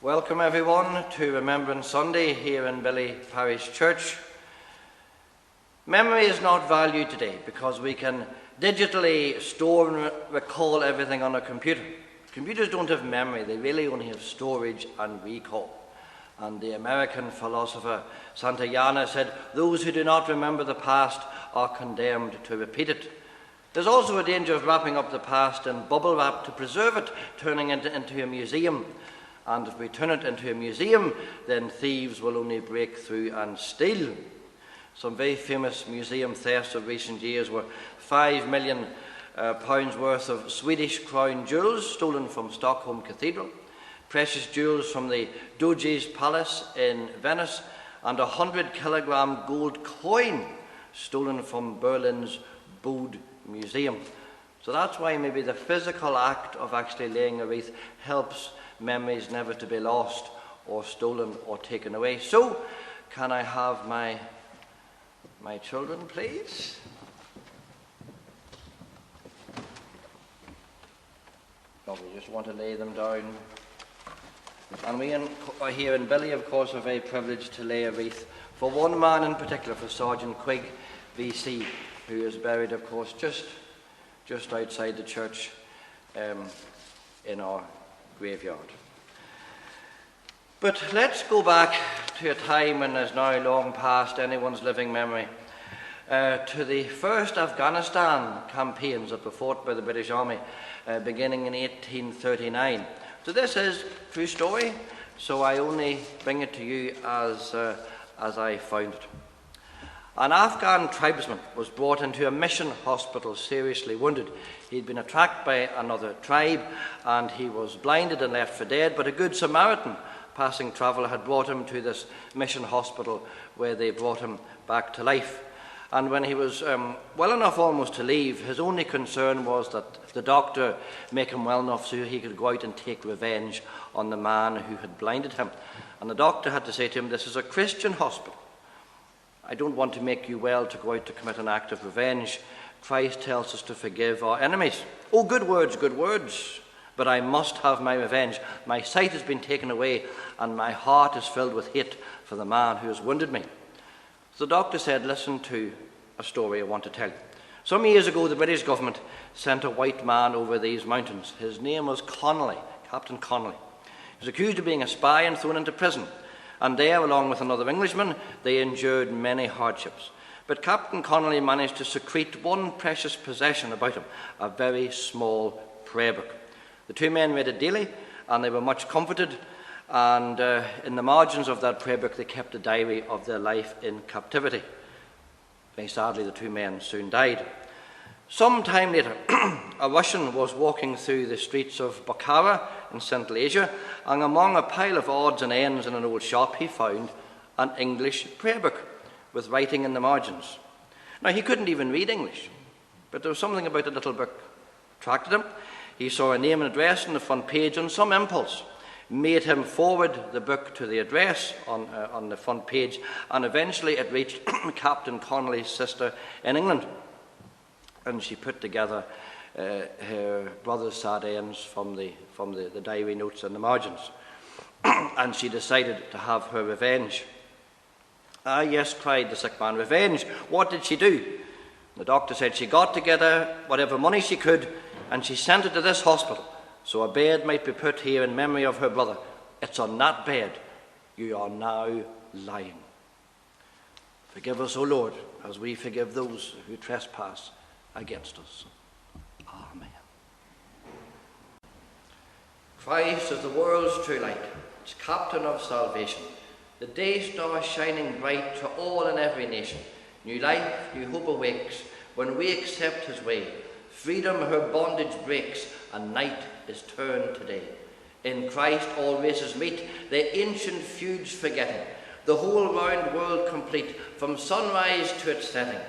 Welcome everyone to Remembrance Sunday here in Billy Parish Church. Memory is not valued today because we can digitally store and recall everything on a computer. Computers don't have memory, they really only have storage and recall. And the American philosopher Santayana said, "Those who do not remember the past are condemned to repeat it." There's also a danger of wrapping up the past in bubble wrap to preserve it, turning it into a museum. And if we turn it into a museum, then thieves will only break through and steal. Some very famous museum thefts of recent years were £5 million worth of Swedish crown jewels stolen from Stockholm Cathedral, precious jewels from the Doge's Palace in Venice, and a 100-kilogram gold coin stolen from Berlin's Bode Museum. So that's why maybe the physical act of actually laying a wreath helps memories never to be lost or stolen or taken away. So, can I have my children, please? No, we just want to lay them down. And we here in Billy, of course, are very privileged to lay a wreath for one man in particular, for Sergeant Quigg, VC, who is buried, of course, just outside the church in our graveyard. But let's go back to a time when is now long past anyone's living memory, to the first Afghanistan campaigns that were fought by the British Army beginning in 1839. So this is a true story, so I only bring it to you as I found it. An Afghan tribesman was brought into a mission hospital seriously wounded. He'd been attacked by another tribe and he was blinded and left for dead, but a good Samaritan passing traveller had brought him to this mission hospital where they brought him back to life. And when he was well enough almost to leave, his only concern was that the doctor make him well enough so he could go out and take revenge on the man who had blinded him. And the doctor had to say to him, "This is a Christian hospital. I don't want to make you well to go out to commit an act of revenge. Christ tells us to forgive our enemies." "Oh, good words, but I must have my revenge. My sight has been taken away and my heart is filled with hate for the man who has wounded me." So the doctor said, "Listen to a story I want to tell you. Some years ago, the British government sent a white man over these mountains. His name was Connolly, Captain Connolly. He was accused of being a spy and thrown into prison. And there, along with another Englishman, they endured many hardships. But Captain Connolly managed to secrete one precious possession about him, a very small prayer book. The two men read it daily, and they were much comforted. And in the margins of that prayer book, they kept a diary of their life in captivity. Very sadly, the two men soon died. Some time later, a Russian was walking through the streets of Bukhara in Central Asia, and among a pile of odds and ends in an old shop, he found an English prayer book with writing in the margins. Now, he couldn't even read English, but there was something about the little book attracted him. He saw a name and address on the front page, and some impulse made him forward the book to the address on the front page, and eventually it reached Captain Connolly's sister in England. And she put together her brother's sad ends from the diary notes and the margins. And she decided to have her revenge. "Ah, yes," cried the sick man, "revenge. What did she do?" The doctor said she got together whatever money she could, and she sent it to this hospital, so a bed might be put here in memory of her brother. It's on that bed you are now lying. Forgive us, O Lord, as we forgive those who trespass against us. Amen. Christ is the world's true light, its captain of salvation, the day star shining bright to all and every nation. New life, new hope awakes when we accept his way. Freedom her bondage breaks, and night is turned to day. In Christ all races meet, their ancient feuds forgetting, the whole round world complete, from sunrise to its setting.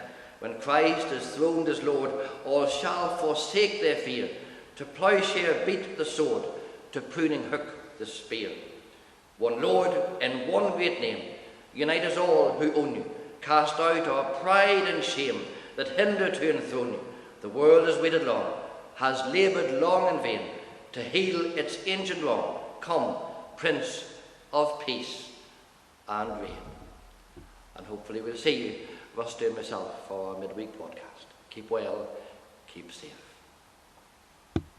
When Christ is throned as Lord, all shall forsake their fear. To plowshare beat the sword, to pruning hook the spear. One Lord, in one great name, unite us all who own you. Cast out our pride and shame that hinder to enthrone you. The world has waited long, has laboured long in vain, to heal its ancient wrong. Come, Prince of Peace and Reign. And hopefully we'll see you, Rusty and myself, for our midweek podcast. Keep well, keep safe.